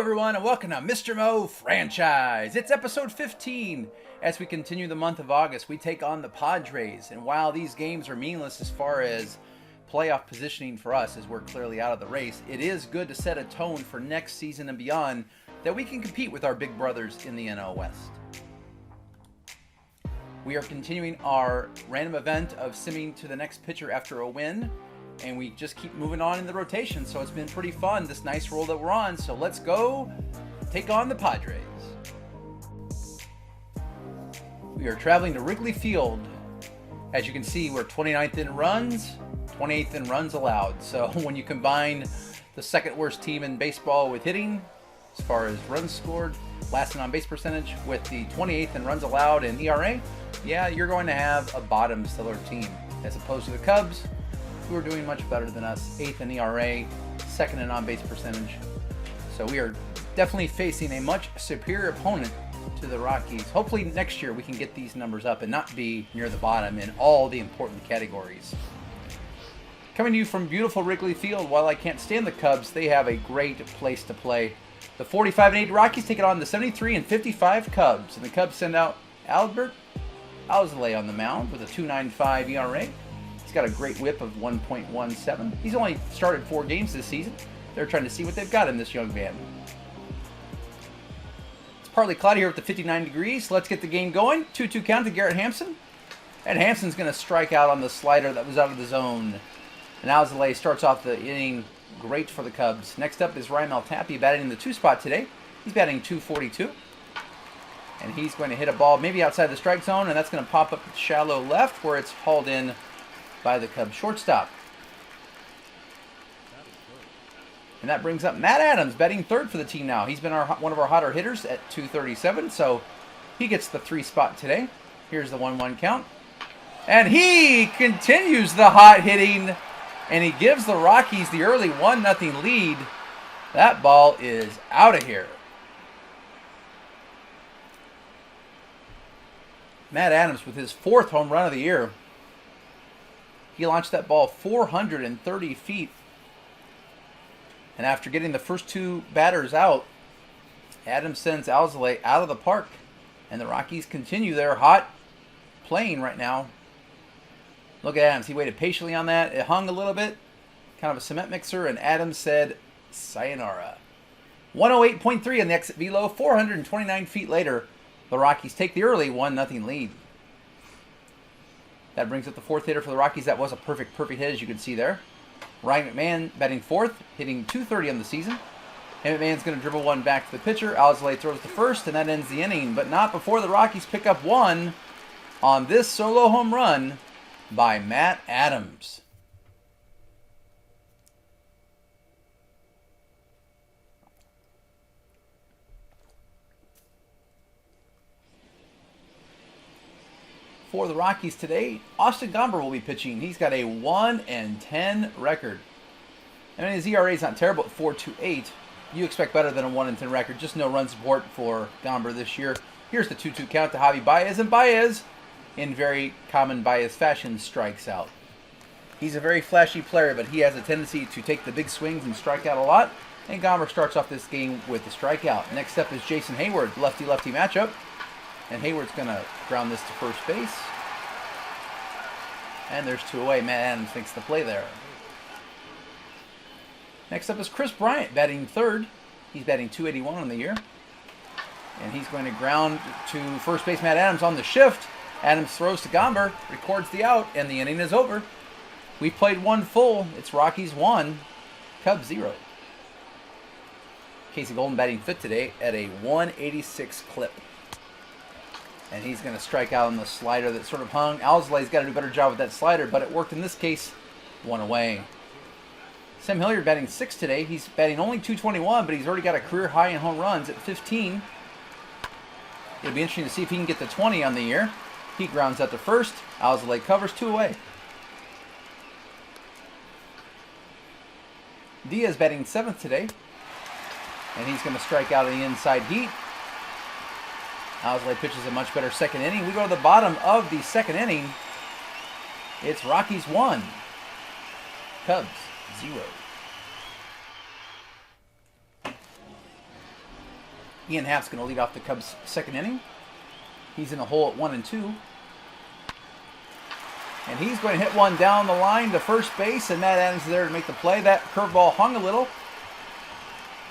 everyone, and welcome to Mr. Mo Franchise. It's episode 15. As we continue the month of August, we take on the Padres. And while these games are meaningless as far as playoff positioning for us, as we're clearly out of the race, it is good to set a tone for next season and beyond that we can compete with our big brothers in the NL West. We are continuing our random event of simming to the next pitcher after a win. And we just keep moving on in the rotation, so it's been pretty fun, this nice roll that we're on. So let's go take on the Padres. We are traveling to Wrigley Field. As you can see, we're 29th in runs, 28th in runs allowed. So when you combine the second worst team in baseball with hitting, as far as runs scored, last in on base percentage, with the 28th in runs allowed and ERA, yeah, you're going to have a bottom Stiller team, as opposed to the Cubs, who are doing much better than us. 8th in ERA, 2nd in on-base percentage. So we are definitely facing a much superior opponent to the Rockies. Hopefully next year we can get these numbers up and not be near the bottom in all the important categories. Coming to you from beautiful Wrigley Field, while I can't stand the Cubs, they have a great place to play. The 45-8 Rockies take it on the 73-55 Cubs, and the Cubs send out Albert Alzolay on the mound with a 2.95 ERA. He's got a great whip of 1.17. He's only started 4 games this season. They're trying to see what they've got in this young man. It's partly cloudy here with the 59 degrees. Let's get the game going. 2-2 count to Garrett Hampson. And Hampson's going to strike out on the slider that was out of the zone. And Alzolay starts off the inning great for the Cubs. Next up is Ryan Maltapy batting in the 2 spot today. He's batting .242. And he's going to hit a ball maybe outside the strike zone, and that's going to pop up shallow left where it's hauled in by the Cubs shortstop. And that brings up Matt Adams, batting third for the team now. He's been one of our hotter hitters at .237, so he gets the 3 spot today. Here's the 1-1 count. And he continues the hot hitting, and he gives the Rockies the early 1-0 lead. That ball is out of here. Matt Adams with his 4th home run of the year. He launched that ball 430 feet. And after getting the first 2 batters out, Adams sends Alzolay out of the park. And the Rockies continue their hot playing right now. Look at Adams. He waited patiently on that. It hung a little bit. Kind of a cement mixer. And Adams said, sayonara. 108.3 on the exit velo. 429 feet later, the Rockies take the early 1-0 lead. That brings up the 4th hitter for the Rockies. That was a perfect hit, as you can see there. Ryan McMahon batting 4th, hitting .230 on the season. And McMahon's going to dribble one back to the pitcher. Alzolay throws to first, and that ends the inning. But not before the Rockies pick up 1 on this solo home run by Matt Adams. For the Rockies today, Austin Gomber will be pitching. He's got a 1-10 record. I mean, his ERA is not terrible at 4.28. You expect better than a 1-10 record. Just no run support for Gomber this year. Here's the 2-2 count to Javi Baez, and Baez, in very common Baez fashion, strikes out. He's a very flashy player, but he has a tendency to take the big swings and strike out a lot. And Gomber starts off this game with the strikeout. Next up is Jason Hayward, lefty-lefty matchup. And Hayward's going to ground this to first base. And there's 2 away. Matt Adams makes the play there. Next up is Chris Bryant, batting 3rd. He's batting .281 on the year. And he's going to ground to first base. Matt Adams on the shift. Adams throws to Gomber, records the out, and the inning is over. We've played 1 full. It's Rockies 1, Cubs 0. Casey Golden batting 5th today at a 186 clip. And he's going to strike out on the slider that sort of hung. Alzolay's got to do a better job with that slider, but it worked in this case. 1 away. Sam Hilliard batting 6th today. He's batting only .221, but he's already got a career high in home runs at 15. It'll be interesting to see if he can get to 20 on the year. He grounds out to first. Alzolay covers, 2 away. Diaz batting 7th today. And he's going to strike out in the inside heat. Alzolay pitches a much better 2nd inning. We go to the bottom of the 2nd inning. It's Rockies 1, Cubs 0. Ian Happ's going to lead off the Cubs' second inning. He's in a hole at 1-2. And he's going to hit one down the line to first base, and Matt Adams is there to make the play. That curveball hung a little.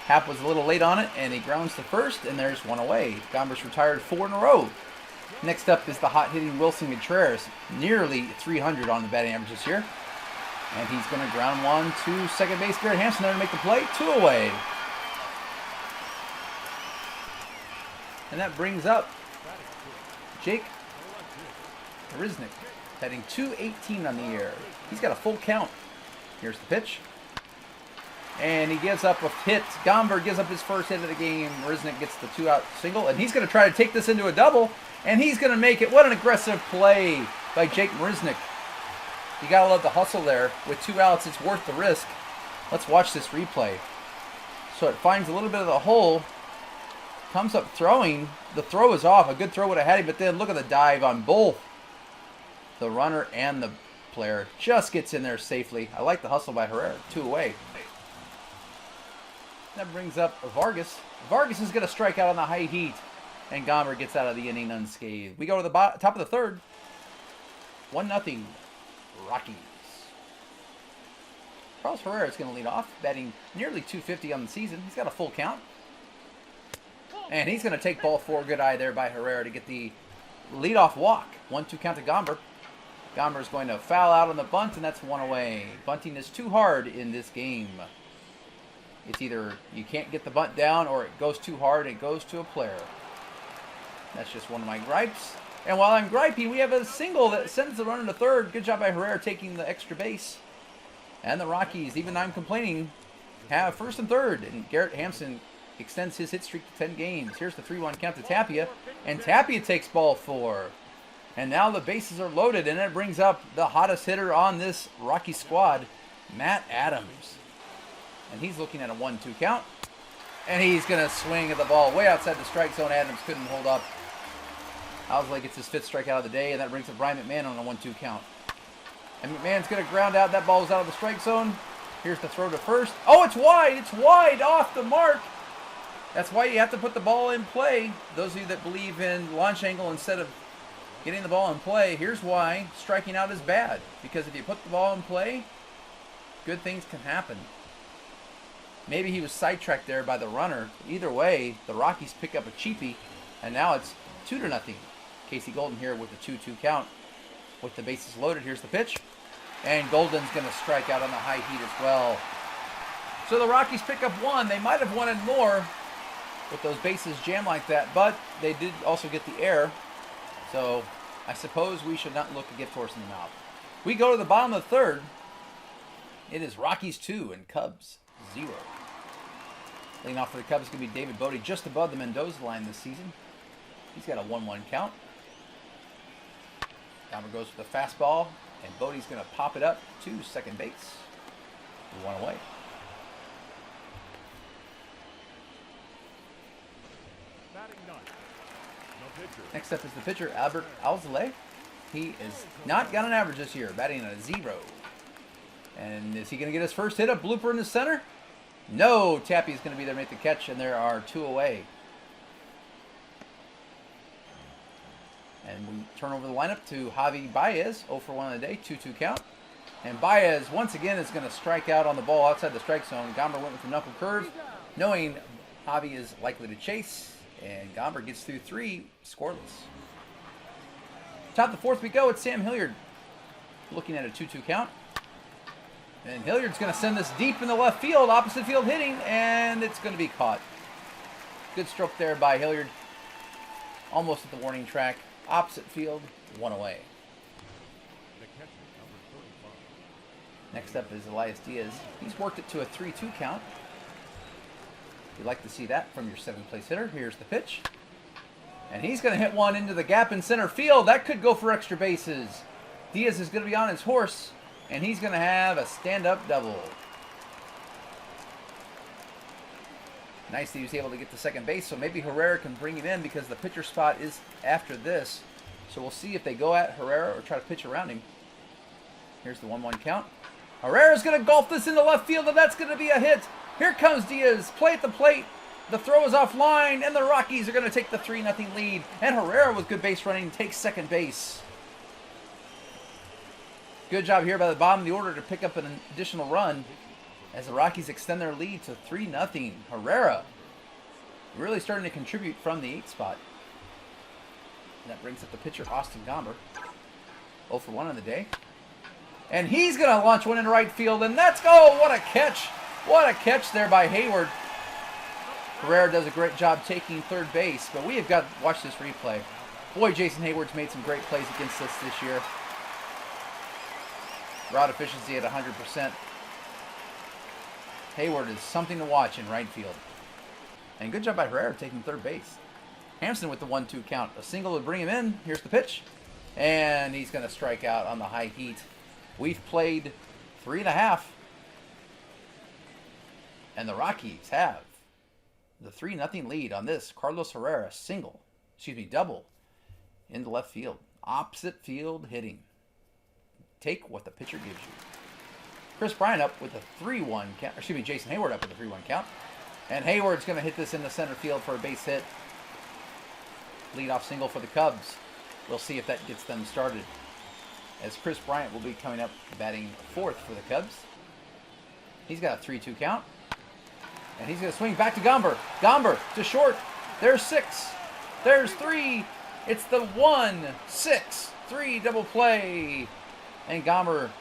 Happ was a little late on it, and he grounds to first, and there's one away. Gomber's retired 4 in a row. Next up is the hot-hitting Wilson Contreras, nearly 300 on the batting average this year. And he's going to ground one to second base. Garrett Hampson there to make the play. 2 away. And that brings up Jake Marisnick, batting .218 on the year. He's got a full count. Here's the pitch. And he gives up a hit. Gomber gives up his first hit of the game. Marisnick gets the 2-out single. And he's going to try to take this into a double. And he's going to make it. What an aggressive play by Jake Marisnick. You got to love the hustle there. With 2 outs, it's worth the risk. Let's watch this replay. So it finds a little bit of the hole. Comes up throwing. The throw is off. A good throw would have had him. But then look at the dive on both. The runner and the player just gets in there safely. I like the hustle by Herrera. 2 away. That brings up Vargas. Vargas is going to strike out on the high heat. And Gomber gets out of the inning unscathed. We go to the top of the third. 1-0. Rockies. Carlos Herrera is going to lead off, batting nearly .250 on the season. He's got a full count. And he's going to take ball 4. Good eye there by Herrera to get the leadoff walk. 1-2 count to Gomber. Gomber is going to foul out on the bunt, and that's 1 away. Bunting is too hard in this game. It's either you can't get the bunt down or it goes too hard and it goes to a player. That's just one of my gripes. And while I'm griping, we have a single that sends the runner to third. Good job by Herrera taking the extra base. And the Rockies, even I'm complaining, have first and third. And Garrett Hampson extends his hit streak to 10 games. Here's the 3-1 count to Tapia. And Tapia takes ball 4. And now the bases are loaded. And it brings up the hottest hitter on this Rocky squad, Matt Adams. And he's looking at a 1-2 count. And he's going to swing at the ball way outside the strike zone. Adams couldn't hold up. Owsley gets his 5th strikeout of the day, and that brings up Brian McMahon on a 1-2 count. And McMahon's going to ground out. That ball is out of the strike zone. Here's the throw to first. Oh, it's wide. It's wide off the mark. That's why you have to put the ball in play. Those of you that believe in launch angle instead of getting the ball in play, here's why striking out is bad. Because if you put the ball in play, good things can happen. Maybe he was sidetracked there by the runner. Either way, the Rockies pick up a cheapie, and now it's 2-0. Casey Golden here with the 2-2 count. With the bases loaded, here's the pitch. And Golden's going to strike out on the high heat as well. So the Rockies pick up 1. They might have wanted more with those bases jammed like that, but they did also get the air. So I suppose we should not look a gift horse in the mouth. We go to the bottom of the third. It is Rockies 2 and Cubs 0. Leading off for the Cubs is going to be David Bodie, just above the Mendoza line this season. He's got a 1-1 count. Gomber goes with the fastball, and Bodie's going to pop it up to second base. 1 away. Next up is the pitcher, Albert Alzolay. He is not got an average this year, batting at a 0. And is he going to get his first hit? A blooper in the center? No, Tappy's going to be there to make the catch, and there are 2 away. And we turn over the lineup to Javi Baez, 0 for 1 on the day, 2-2 count. And Baez, once again, is going to strike out on the ball outside the strike zone. Gomber went with the knuckle curve, knowing Javi is likely to chase. And Gomber gets through 3, scoreless. Top of the fourth we go. It's Sam Hilliard looking at a 2-2 count. And Hilliard's going to send this deep in the left field, opposite field hitting, and it's going to be caught. Good stroke there by Hilliard. Almost at the warning track. Opposite field, 1 away. Next up is Elias Diaz. He's worked it to a 3-2 count. You'd like to see that from your 7th place hitter. Here's the pitch. And he's going to hit one into the gap in center field. That could go for extra bases. Diaz is going to be on his horse, and he's going to have a stand-up double. Nice that he was able to get to second base, so maybe Herrera can bring him in because the pitcher spot is after this. So we'll see if they go at Herrera or try to pitch around him. Here's the 1-1 count. Herrera's going to golf this into left field, and that's going to be a hit. Here comes Diaz. Play at the plate. The throw is offline, and the Rockies are going to take the 3-0 lead. And Herrera with good base running takes second base. Good job here by the bottom of the order to pick up an additional run as the Rockies extend their lead to 3-0. Herrera really starting to contribute from the 8th spot. And that brings up the pitcher, Austin Gomber. 0 for 1 on the day. And he's going to launch one in right field, and let's go! What a catch! What a catch there by Hayward. Herrera does a great job taking third base, but we have got to watch this replay. Boy, Jason Hayward's made some great plays against us this year. Route efficiency at 100%. Hayward is something to watch in right field. And good job by Herrera taking third base. Hampson with the 1-2 count. A single to bring him in. Here's the pitch. And he's going to strike out on the high heat. We've played 3.5. And the Rockies have the 3-0 lead on this Carlos Herrera double into left field. Opposite field hitting. Take what the pitcher gives you. Chris Bryant up with a 3-1 count. Jason Hayward up with a 3-1 count. And Hayward's going to hit this into center field for a base hit. Leadoff single for the Cubs. We'll see if that gets them started, as Chris Bryant will be coming up batting 4th for the Cubs. He's got a 3-2 count. And he's going to swing back to Gomber. Gomber to short. There's 6. There's 3. It's the 1-6-3 double play. And Gomber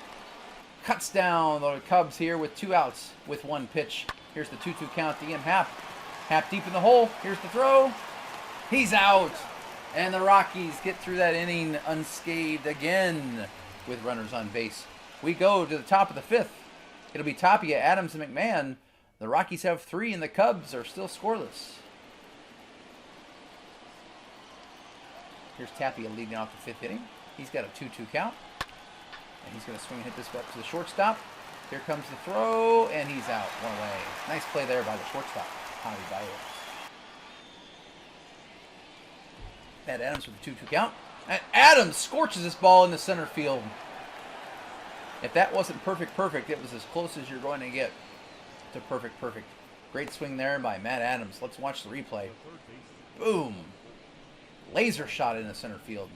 cuts down the Cubs here with 2 outs with 1 pitch. Here's the 2-2 count to Ian Happ. Happ deep in the hole. Here's the throw. He's out. And the Rockies get through that inning unscathed again with runners on base. We go to the top of the 5th. It'll be Tapia, Adams, and McMahon. The Rockies have 3, and the Cubs are still scoreless. Here's Tapia leading off the 5th inning. He's got a 2-2 count. And he's going to swing and hit this back to the shortstop. Here comes the throw, and he's out. 1 away. Nice play there by the shortstop, Javi Baez. Matt Adams with a 2-2 count. And Adams scorches this ball in the center field. If that wasn't perfect, it was as close as you're going to get to perfect. Great swing there by Matt Adams. Let's watch the replay. Boom. Laser shot in the center field.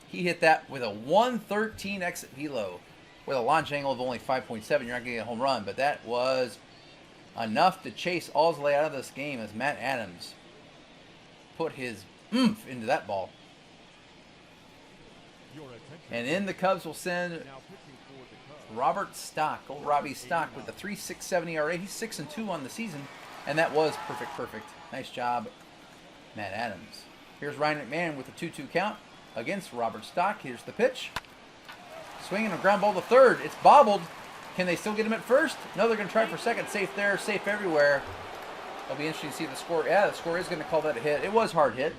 He hit that with a 113 exit velo with a launch angle of only 5.7. You're not going to get a home run, but that was enough to chase Alsley out of this game as Matt Adams put his oomph into that ball. And in the Cubs will send Robert Stock, old Robbie Stock, with a 3.67 ERA. He's 6-2 on the season, and that was perfect. Nice job, Matt Adams. Here's Ryan McMahon with a 2-2 count against Robert Stock. Here's the pitch. Swinging a ground ball to third. It's bobbled. Can they still get him at first? No, they're going to try for second. Safe there, safe everywhere. It'll be interesting to see the score. Yeah, the score is going to call that a hit. It was hard hit.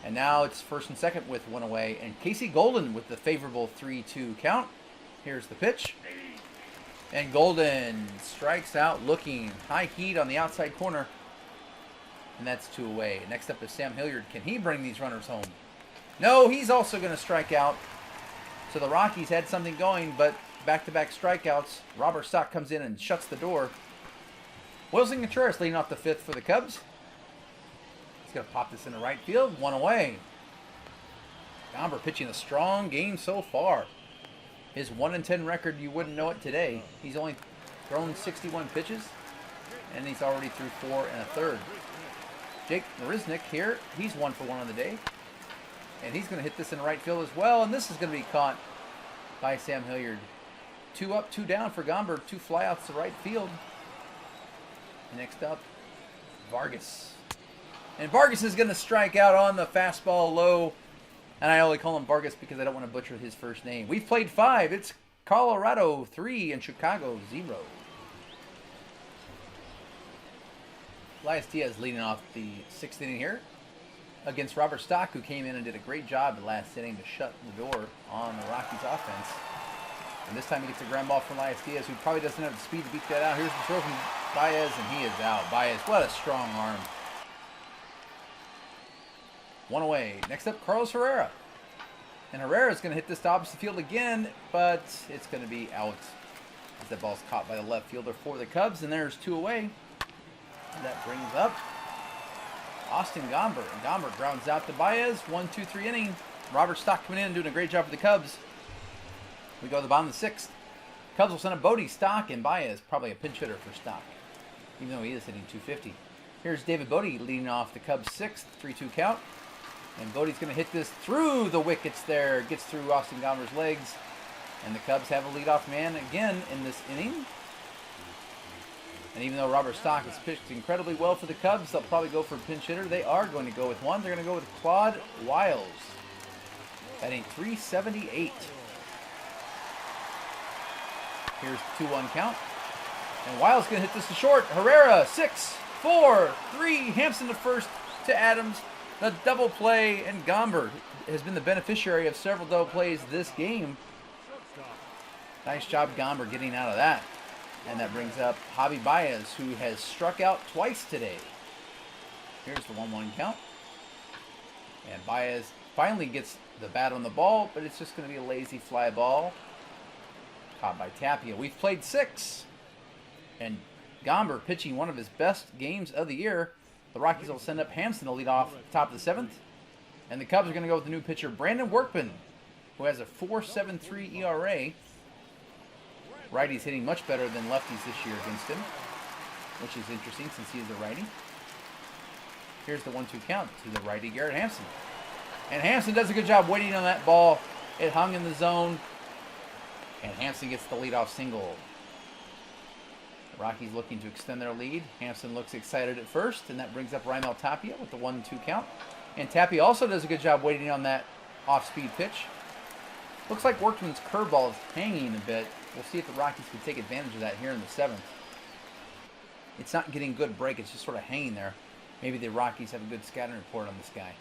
And now it's first and second with 1 away. And Casey Golden with the favorable 3-2 count. Here's the pitch. And Golden strikes out looking. High heat on the outside corner. And that's 2 away. Next up is Sam Hilliard. Can he bring these runners home? No, he's also going to strike out. So the Rockies had something going, but back-to-back strikeouts. Robert Stock comes in and shuts the door. Wilson Contreras leading off the 5th for the Cubs. He's going to pop this into right field. 1 away. Gomber pitching a strong game so far. His 1-10 record, you wouldn't know it today. He's only thrown 61 pitches, and he's already threw 4 1/3. Jake Marisnick here, he's 1 for 1 on the day. And he's going to hit this in right field as well, and this is going to be caught by Sam Hilliard. 2 up, 2 down for Gomber, 2 flyouts to right field. Next up, Vargas. And Vargas is going to strike out on the fastball low. And I only call him Vargas because I don't want to butcher his first name. We've played 5. It's Colorado 3 and Chicago 0. Elias Diaz leading off the 6th inning here against Robert Stock, who came in and did a great job the last inning to shut the door on the Rockies offense. And this time he gets a ground ball from Elias Diaz, who probably doesn't have the speed to beat that out. Here's the throw from Baez, and he is out. Baez, what a strong arm. 1 away. Next up, Carlos Herrera. And Herrera is going to hit this to opposite field again, but it's going to be out as the ball's caught by the left fielder for the Cubs, and there's 2 away. that brings up Austin Gomber. And Gomber grounds out to Baez. 1-2-3 inning. Robert Stock coming in doing a great job for the Cubs. We go to the bottom of the 6th. Cubs will send up Bodie, Stock, and Baez. Probably a pinch hitter for Stock, even though he is hitting 250. Here's David Bodie leading off the Cubs' 6th. 3-2 count. And Bodie's going to hit this through the wickets there. Gets through Austin Gomber's legs. And the Cubs have a leadoff man again in this inning. And even though Robert Stock has pitched incredibly well for the Cubs, they'll probably go for a pinch hitter. They are going to go with one. They're going to go with Claude Wiles, batting .378. Here's the 2-1 count. And Wiles going to hit this to short. Herrera, 6, 4, 3. Hampson to first to Adams. The double play, and Gomber has been the beneficiary of several double plays this game. Nice job, Gomber, getting out of that. And that brings up Javi Baez, who has struck out twice today. Here's the 1-1 count. And Baez finally gets the bat on the ball, but it's just going to be a lazy fly ball. Caught by Tapia. We've played 6. And Gomber pitching one of his best games of the year. The Rockies will send up Hampson to lead off top of the 7th. And the Cubs are going to go with the new pitcher, Brandon Workman, who has a .473 ERA. Righties hitting much better than lefties this year against him, which is interesting since he is a righty. Here's the 1-2 count to the righty, Garrett Hampson. And Hampson does a good job waiting on that ball. It hung in the zone. And Hampson gets the leadoff single. The Rockies looking to extend their lead. Hampson looks excited at first, and that brings up Raimel Tapia with the 1-2 count. And Tapia also does a good job waiting on that off-speed pitch. Looks like Workman's curveball is hanging a bit. We'll see if the Rockies can take advantage of that here in the 7th. It's not getting good break. It's just sort of hanging there. Maybe the Rockies have a good scouting report on this guy.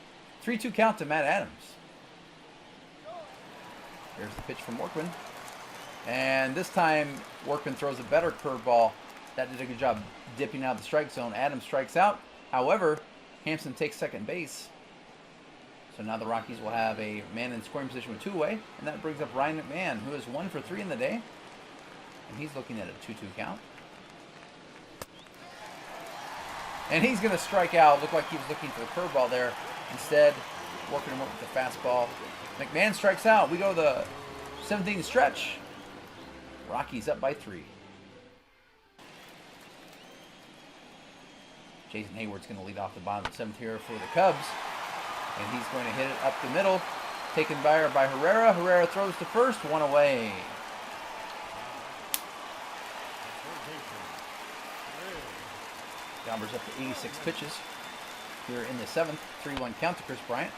3-2 count to Matt Adams. Here's the pitch from Workman. And this time, Workman throws a better curveball. That did a good job dipping out of the strike zone. Adams strikes out. However, Hampson takes second base. So now the Rockies will have a man in scoring position with 2 away. And that brings up Ryan McMahon, who is 1 for 3 in the day. And he's looking at a 2-2 count. And he's going to strike out. Looked like he was looking for the curveball there. Instead, Workman went with the fastball. McMahon strikes out. We go to the 17th stretch. Rockies up by 3. Jason Hayward's going to lead off the bottom of the 7th here for the Cubs. And he's going to hit it up the middle. Taken by Herrera. Herrera throws to first. 1 away. Gomber's up to 86 pitches here in the 7th. 3-1 count to Chris Bryant.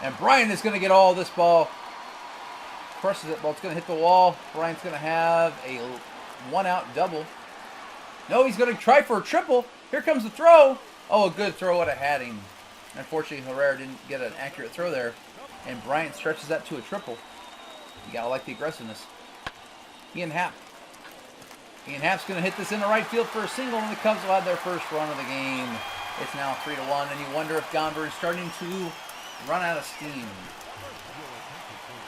And Bryant is going to get all this ball. Crushes it. Ball, it's going to hit the wall. Bryant's going to have a 1-out double. No, he's going to try for a triple. Here comes the throw. Oh, a good throw would have had him. Unfortunately, Herrera didn't get an accurate throw there. And Bryant stretches that to a triple. You got to like the aggressiveness. Ian Happ. Ian Happ's going to hit this in the right field for a single, and the Cubs will have their first run of the game. It's now 3-1, and you wonder if Gomber is starting to run out of steam.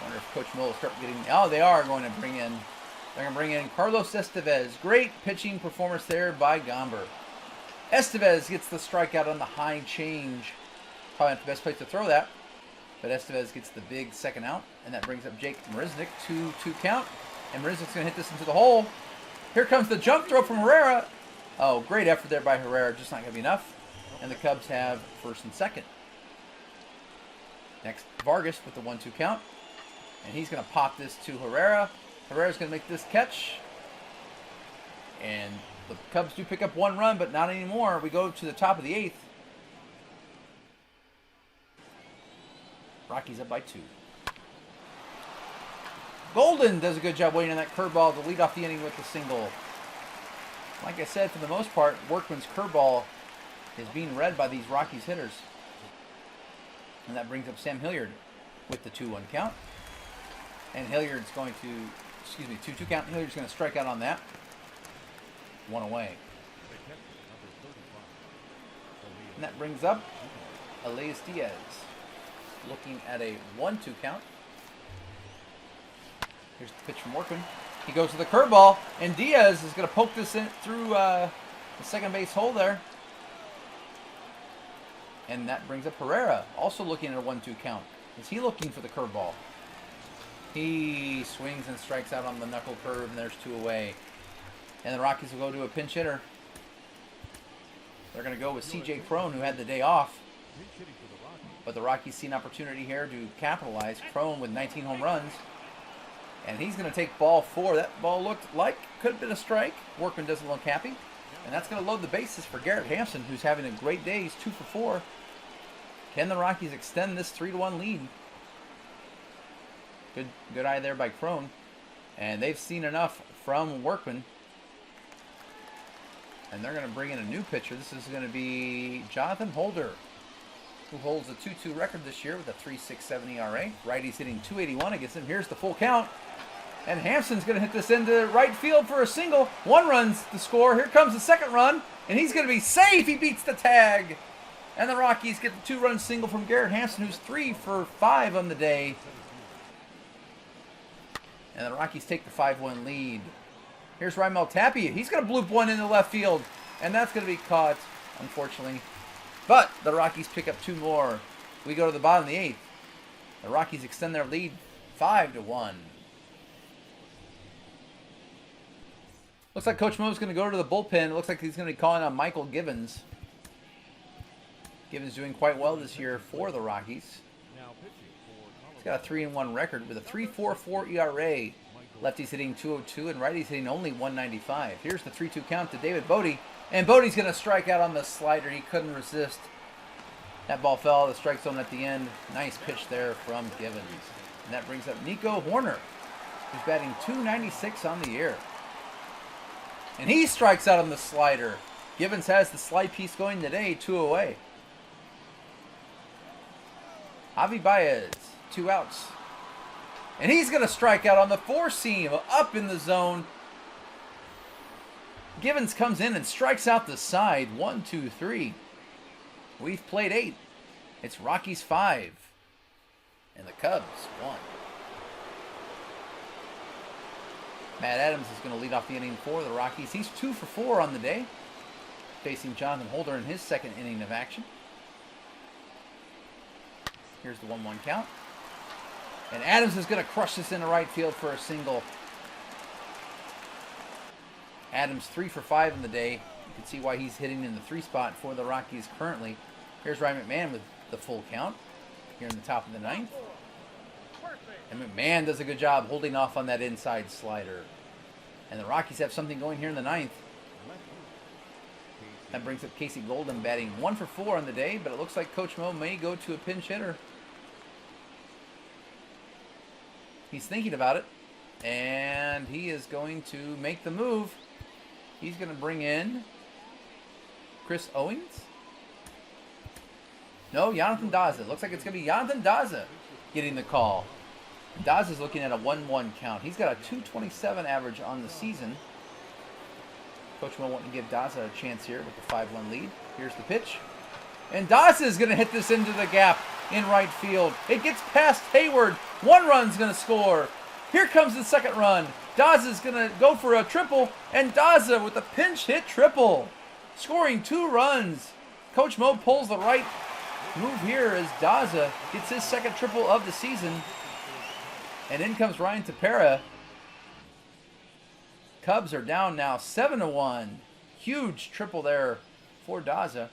Wonder if Coach Mill will start getting... Oh, they are going to bring in... They're going to bring in Carlos Estevez. Great pitching performance there by Gomber. Estevez gets the strikeout on the high change. Probably not the best place to throw that. But Estevez gets the big second out. And that brings up Jake Marisnick. 2-2 count. And Marisnick's going to hit this into the hole. Here comes the jump throw from Herrera. Oh, great effort there by Herrera. Just not going to be enough. And the Cubs have first and second. Next, Vargas with the 1-2 count. And he's going to pop this to Herrera. Herrera's going to make this catch. And the Cubs do pick up 1 run, but not anymore. We go to the top of the 8th. Rockies up by 2. Golden does a good job waiting on that curveball to lead off the inning with the single. Like I said, for the most part, Workman's curveball is being read by these Rockies hitters. And that brings up Sam Hilliard with the 2-1 count. And Hilliard's going to, 2-2 count. Hilliard's going to strike out on that. 1 away. And that brings up Elias Diaz. Looking at a 1-2 count. Here's the pitch from Workman. He goes to the curveball, and Diaz is going to poke this in through the second base hole there. And that brings up Herrera, also looking at a 1-2 count. Is he looking for the curveball? He swings and strikes out on the knuckle curve, and there's 2 away. And the Rockies will go to a pinch hitter. They're going to go with C.J. Cron, who had the day off. But the Rockies see an opportunity here to capitalize. Cron with 19 home runs. And he's going to take ball 4. That ball looked like could have been a strike. Workman doesn't look happy. And that's going to load the bases for Garrett Hampson, who's having a great day. He's 2 for 4. Can the Rockies extend this 3-1 lead? Good eye there by Cron. And they've seen enough from Workman. And they're going to bring in a new pitcher. This is going to be Jonathan Holder, who holds a 2-2 record this year with a 3.67 ERA. Righty's hitting .281 against him. Here's the full count. And Hampson's going to hit this into right field for a single. 1 run's the score. Here comes the second run. And he's going to be safe. He beats the tag. And the Rockies get the 2-run single from Garrett Hampson, who's 3 for 5 on the day. And the Rockies take the 5-1 lead. Here's Raimel Tapia. He's going to bloop one into left field. And that's going to be caught, unfortunately. But the Rockies pick up 2 more. We go to the bottom of the 8th. The Rockies extend their lead 5-1. Looks like Coach Mo's going to go to the bullpen. It looks like he's going to be calling on Michael Givens. Givens doing quite well this year for the Rockies. He's got a 3-1 record with a 3.44 ERA. Lefty's hitting .202 and righty's hitting only .195. Here's the 3-2 count to David Bote. And Bodie's going to strike out on the slider. He couldn't resist. That ball fell out of the strike zone at the end. Nice pitch there from Givens. And that brings up Nico Horner, who's batting .296 on the year. And he strikes out on the slider. Givens has the slide piece going today, 2 away. Javi Baez, 2 outs. And he's going to strike out on the 4-seam, up in the zone. Givens comes in and strikes out the side. 1, 2, 3. We've played 8. It's Rockies 5. And the Cubs 1. Matt Adams is going to lead off the inning for the Rockies. He's 2 for 4 on the day, facing Jonathan Holder in his 2nd inning of action. Here's the 1-1 count. And Adams is going to crush this into right field for a single. Adams 3 for 5 in the day. You can see why he's hitting in the 3 spot for the Rockies currently. Here's Ryan McMahon with the full count here in the top of the 9th. And McMahon does a good job holding off on that inside slider. And the Rockies have something going here in the 9th. That brings up Casey Golden batting 1 for 4 on the day, but it looks like Coach Mo may go to a pinch hitter. He's thinking about it, and he is going to make the move. He's going to bring in Chris Owings. No, Jonathan Daza. Looks like it's going to be Jonathan Daza getting the call. Daza's looking at a 1-1 count. He's got a .227 average on the season. Coach Mo wanting to give Daza a chance here with the 5-1 lead. Here's the pitch. And Daza is going to hit this into the gap in right field. It gets past Hayward. 1 run's going to score. Here comes the 2nd run. Daza's going to go for a triple. And Daza with a pinch hit triple. Scoring 2 runs. Coach Mo pulls the right move here as Daza gets his 2nd triple of the season. And in comes Ryan Tepera. Cubs are down now 7-1. Huge triple there for Daza.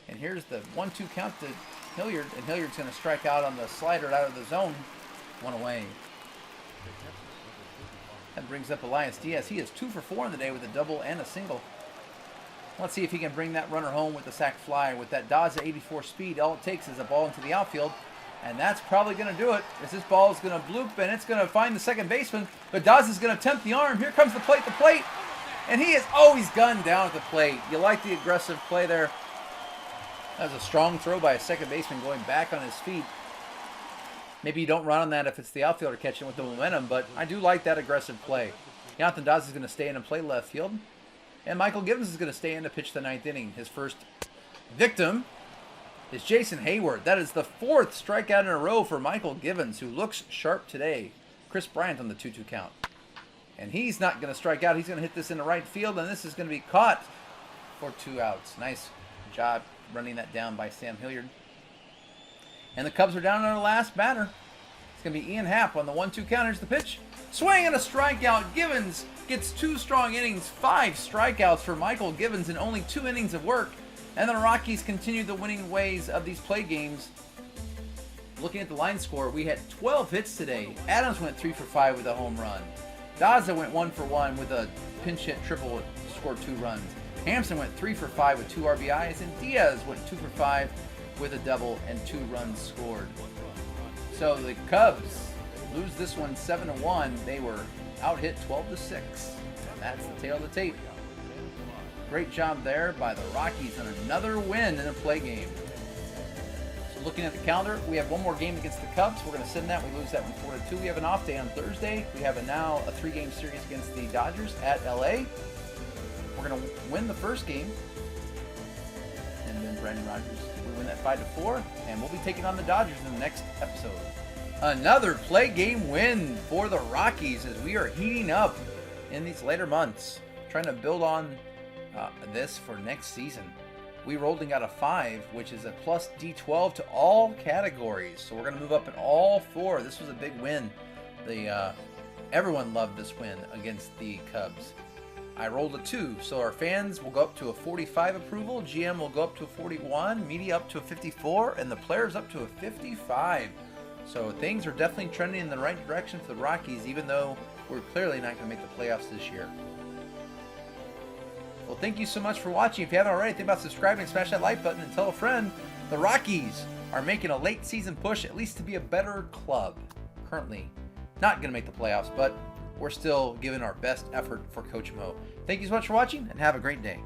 And here's the 1-2 count to Hilliard. And Hilliard's going to strike out on the slider out of the zone. 1 away. That brings up Elias Diaz. He is 2 for 4 in the day with a double and a single. Let's see if he can bring that runner home with the sac fly. With that Daza 84 speed, all it takes is a ball into the outfield. And that's probably going to do it, as this ball is going to bloop, and it's going to find the 2nd baseman. But Daza's going to attempt the arm. Here comes the plate. And he is always gunned down at the plate. You like the aggressive play there. That was a strong throw by a 2nd baseman going back on his feet. Maybe you don't run on that if it's the outfielder catching with the momentum, but I do like that aggressive play. Jonathan Daza is going to stay in and play left field. And Michael Givens is going to stay in to pitch the 9th inning. His first victim is Jason Hayward. That is the 4th strikeout in a row for Michael Givens, who looks sharp today. Chris Bryant on the 2-2 count. And he's not going to strike out. He's going to hit this into right field, and this is going to be caught for 2 outs. Nice job running that down by Sam Hilliard. And the Cubs are down to their last batter. It's going to be Ian Happ on the 1-2 counters. The pitch. Swing and a strikeout. Givens gets 2 strong innings, 5 strikeouts for Michael Givens in only 2 innings of work. And the Rockies continue the winning ways of these play games. Looking at the line score, we had 12 hits today. Adams went 3 for 5 with a home run. Daza went 1 for 1 with a pinch hit triple, scored 2 runs. Hampson went 3 for 5 with 2 RBIs, and Diaz went 2 for 5 with a double and 2 runs scored. So the Cubs lose this one 7-1. They were out hit 12-6. And that's the tail of the tape. Great job there by the Rockies on another win in a play game. So looking at the calendar, we have one more game against the Cubs. We're going to send that. We lose that one 4-2. We have an off day on Thursday. We have now a 3-game series against the Dodgers at LA. We're going to win the first game. And then Brandon Rogers, we win that 5-4. And we'll be taking on the Dodgers in the next episode. Another play game win for the Rockies as we are heating up in these later months. Trying to build on this for next season. We rolled and got a 5, which is a plus D12 to all categories. So we're going to move up in all 4. This was a big win. Everyone loved this win against the Cubs. I rolled a 2, so our fans will go up to a 45 approval, GM will go up to a 41, media up to a 54, and the players up to a 55. So things are definitely trending in the right direction for the Rockies, even though we're clearly not going to make the playoffs this year. Well, thank you so much for watching. If you haven't already, think about subscribing, smash that like button, and tell a friend. The Rockies are making a late season push, at least to be a better club. Currently not going to make the playoffs, but we're still giving our best effort for Coach Mo. Thank you so much for watching, and have a great day.